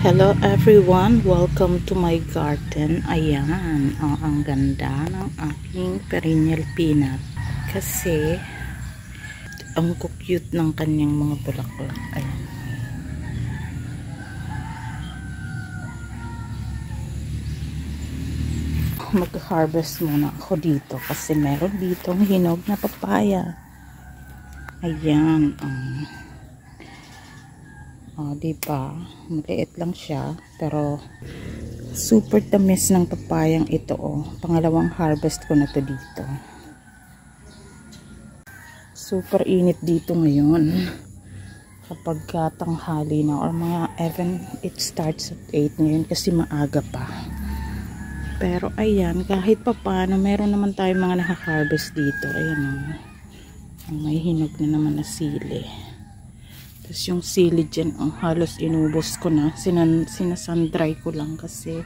Hello everyone, welcome to my garden. Ayan, ang ganda ng aking perennial peanut kasi ang cute ng kanyang mga bulaklak. Ayan. Mag-harvest muna ako dito kasi meron ditong hinog na papaya. Ayan, diba? Maliit lang siya pero super tamis ng papayang ito. Pangalawang harvest ko na to dito. Super init dito ngayon kapag tanghali na or mga even it starts at 8 ngayon kasi maaga pa. Pero ayan, kahit pa paano meron naman tayong mga nakaharvest dito. Ayan may hinog na naman na sili. Tapos yung sili dyan, halos inubos ko na. Sinasundry ko lang kasi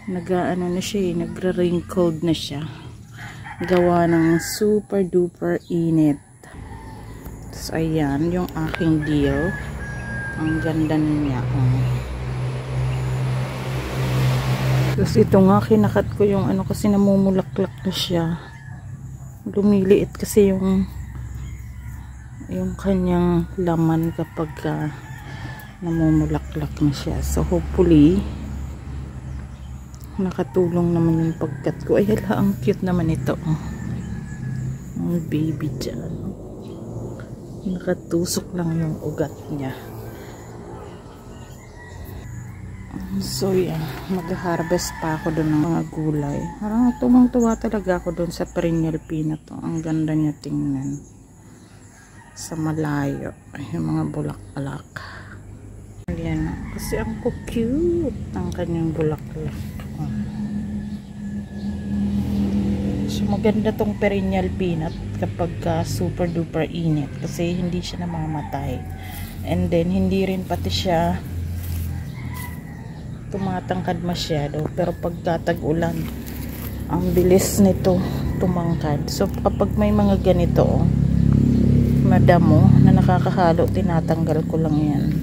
nag-ano na siya, nagre-wrinkled na siya. Gawa ng super duper init. Tapos ayan, yung aking deal. Ang ganda niya. Tapos ito nga, kinakat ko yung ano kasi namumulaklak na siya. Lumiliit kasi yung kanyang laman kapag namumulaklak na siya. So hopefully nakatulong naman yung pagkat ko. Ay hala, ang cute naman ito. Ang baby dyan. Nakatusok lang yung ugat niya. So yeah, mag-harvest pa ako doon ng mga gulay. Parang tumang-tuwa talaga ako doon sa perennial peanut. Ang ganda niya tingnan. Sa malayo yung mga bulaklak. Ayan, kasi ang cute ang kanyang bulaklak. So maganda tong perennial peanut kapag super duper init kasi hindi siya namamatay, and then hindi rin pati siya tumatangkad masyado, pero pag tag-ulan ang bilis nito tumangkad. So kapag may mga ganito madamo na nakakahalo, tinatanggal ko lang yan.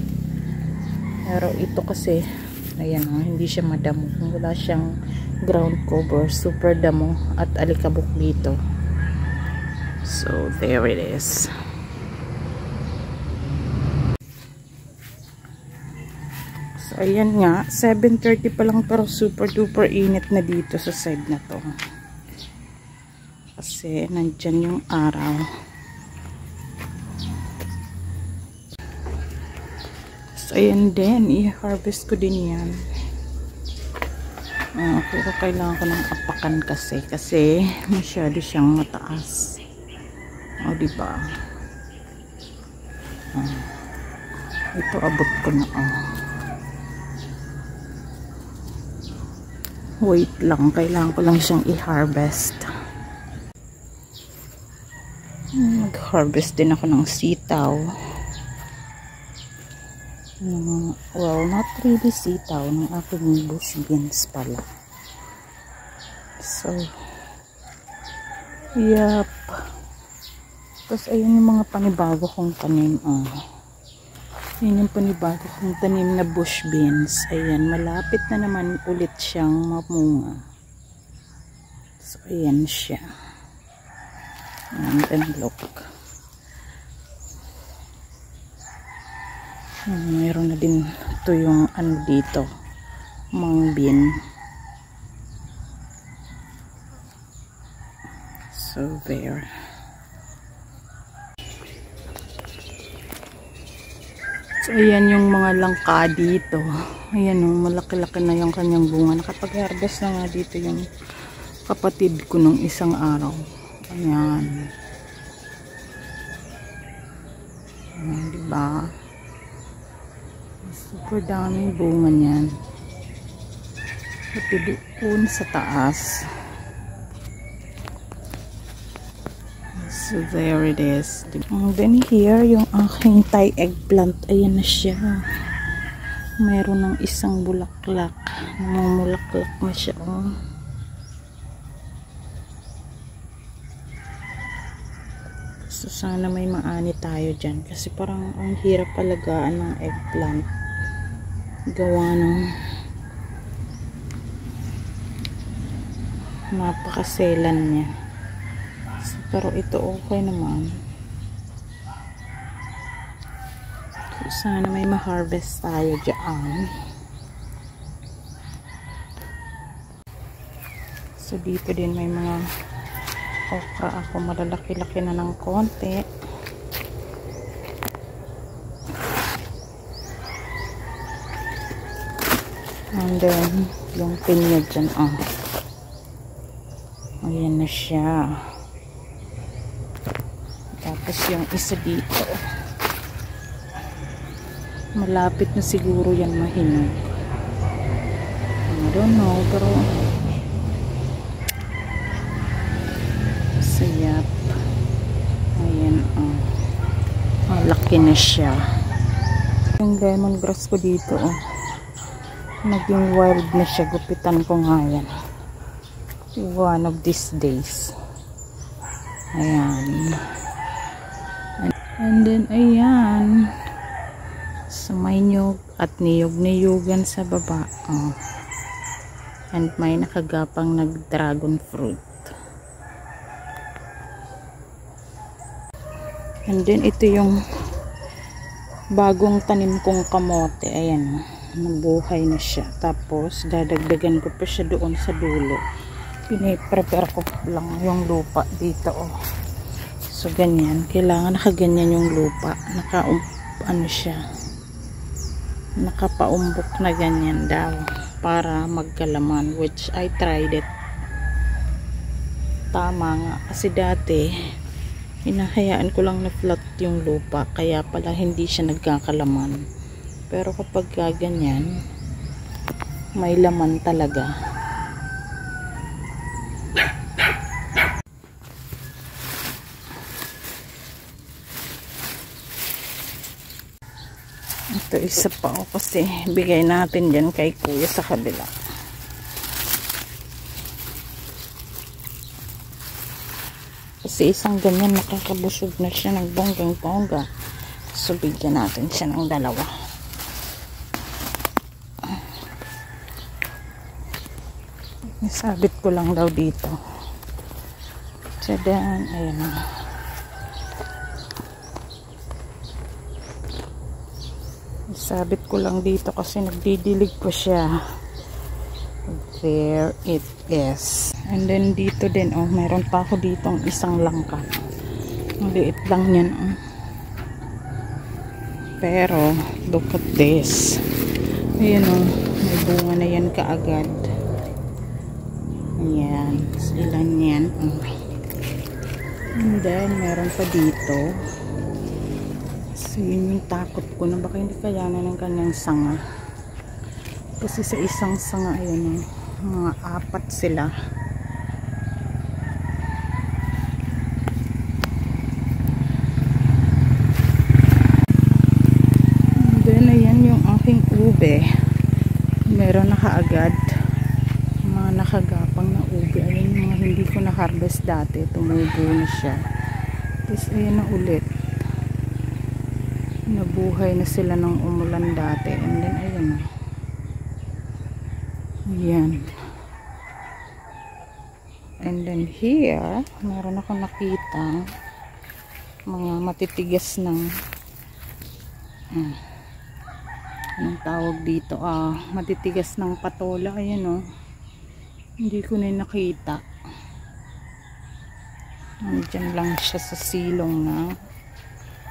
Pero ito kasi ayan, hindi siya madamo, wala siyang ground cover, super damo at alikabok dito. So there it is. So ayan nga, 7:30 pa lang pero super duper init na dito sa side na to kasi nandyan yung araw. So ayan din, i-harvest ko din yan. Pero kailangan ko ng apakan kasi masyado siyang mataas. Diba? Ito abot ko na. Wait lang, kailangan ko lang siyang i-harvest. Mag-harvest din ako ng sitaw. Well, not really sitaw, ng aking bush beans pala. So yep. Tapos ayun yung mga panibago kong tanim. Yun yung panibago kong tanim na bush beans. Ayan, malapit na naman ulit siyang mamunga. So ayan siya. And look. Mayroon na din ito yung ano dito, mung bean. So there. So ayan yung mga langka dito. Ayan malaki-laki na yung kanyang bunga. Nakapag-harvest na nga dito yung kapatid ko nung isang araw. Ayan. Diba? Super daming bunga niyan. Pati doon sa taas. So there it is. And then here, yung aking Thai eggplant. Ayan na siya. Meron ng isang bulaklak. Namumulaklak na siya. So sana may maani tayo dyan. Kasi parang ang hirap palagaan ng eggplant. gawa ng napakaselan niya. Pero ito okay naman. Sana may ma-harvest tayo dyan. So dito din may mga okra ako, malalaki-laki na ng konti. And then yung pinya dyan, ayan na siya. Tapos yung isa dito, malapit na siguro yan mahinog. I don't know, pero sayap. Ayan, malaki na siya. Yung lemongrass ko dito, naging wild na siya. Gupitan ko nga yan one of these days. Ayan. And then ayan, so may nyug at niyog-niyugan sa baba. And may nakagapang nag-dragon fruit. And then ito yung bagong tanim kong kamote. Ayan, nabuhay na siya. Tapos dadagdagan ko pa siya doon sa dulo. Piniprepare ko lang yung lupa dito. So ganyan, kailangan nakaganyan yung lupa. Ano siya, nakapaumbok na ganyan daw para magkalaman, which I tried it. Tama nga, kasi dati hinahayaan ko lang na flat yung lupa, kaya pala hindi siya nagkakalaman. Pero kapag ganyan, may laman talaga. Ito isa pa kasi bigay natin dyan kay kuya sa kabila. Kasi isang ganyan nakakabusog na siya ng bonggang-bongga. So bigyan natin siya ng dalawa. Isabit ko lang daw dito. Tadaan, ayan na. Isabit ko lang dito kasi nagdidilig pa siya. There it is. And then dito din, meron pa ako ditong isang langka. Maliit lang yan, Pero, look at this. Ayan, may bunga na yan kaagad. Ayan. Ilan yan, And then, meron pa dito. So, yun yung takot ko na baka hindi kayanan ng kanyang sanga. Kasi sa isang sanga, ayun, mga 4 sila. And then, ayan yung aking ube. Meron na kaagad. Mga nakagapang na ube. Ayan yung mga hindi ko na-harvest dati. Tumubo na siya. Tapos, ayan na ulit. Nabuhay na sila ng umulan dati. And then, ayan. Ayan. And then here, meron ako nakita mga matitigas ng anong tawag dito? Matitigas ng patola. Ayan, hindi ko na nakita. Diyan lang siya sa silong na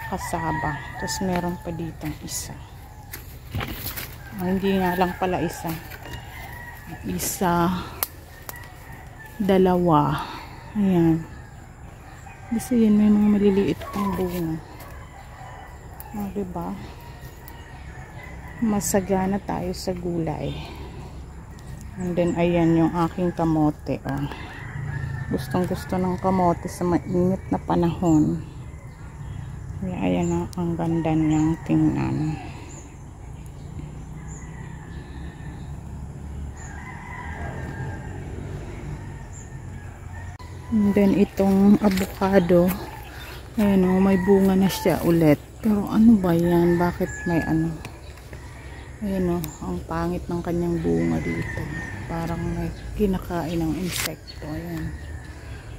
kasaba. Tapos meron pa dito isa. Hindi nga lang pala isa. Dalawa. Ayan. Kasi yan may mga maliliit pang bunga. Diba? Masagana tayo sa gulay. And then ayan yung aking kamote. Gustong gusto ng kamote sa mainit na panahon. Kaya ayan ang ganda niyang tingnan. And then itong avocado, ayan, may bunga na siya ulit. Pero ano ba yan? Bakit may Ayan o, ang pangit ng kanyang bunga dito. Parang may kinakain ng insekto. Ayan.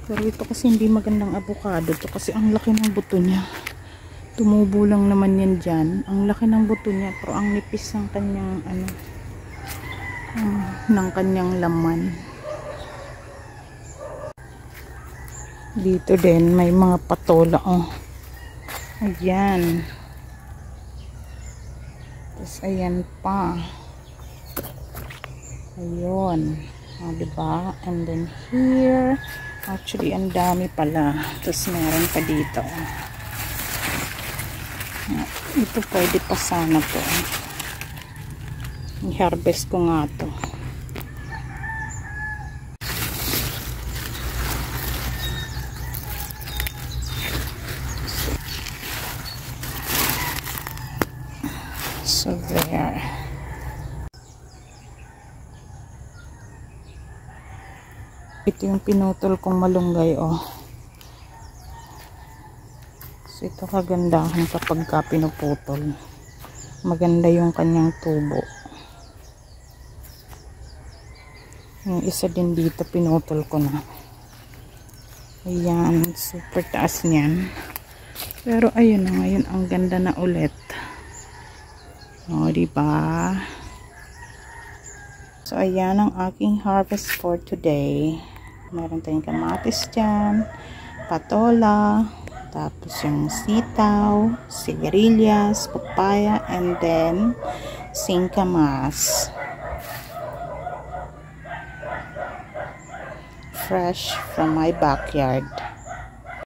Pero ito kasi hindi magandang avocado to kasi ang laki ng buto niya. Tumubo lang naman yan dyan. Ang laki ng buto niya pero ang nipis ng kanyang ng kanyang laman. Dito din may mga patola oh. Ayan. Tapos ayan pa. Ayun. O, diba? And then here, actually ang dami pala. Tapos meron pa dito. Ito pwede pa sana to. I-harvest ko nga to. So there. Ito yung pinutol kong malunggay oh. So ito kagandahan kapag ka pinuputol. Maganda yung kanyang tubo. Yung isa din dito pinutol ko na. Ayan, super taas niyan. Pero ayun na ngayon ang ganda na ulit. O, diba? So, ayan ang aking harvest for today. Meron tayong kamatis dyan, patola, tapos yung sitaw, sigarilyas, papaya, and then singkamas. Fresh from my backyard.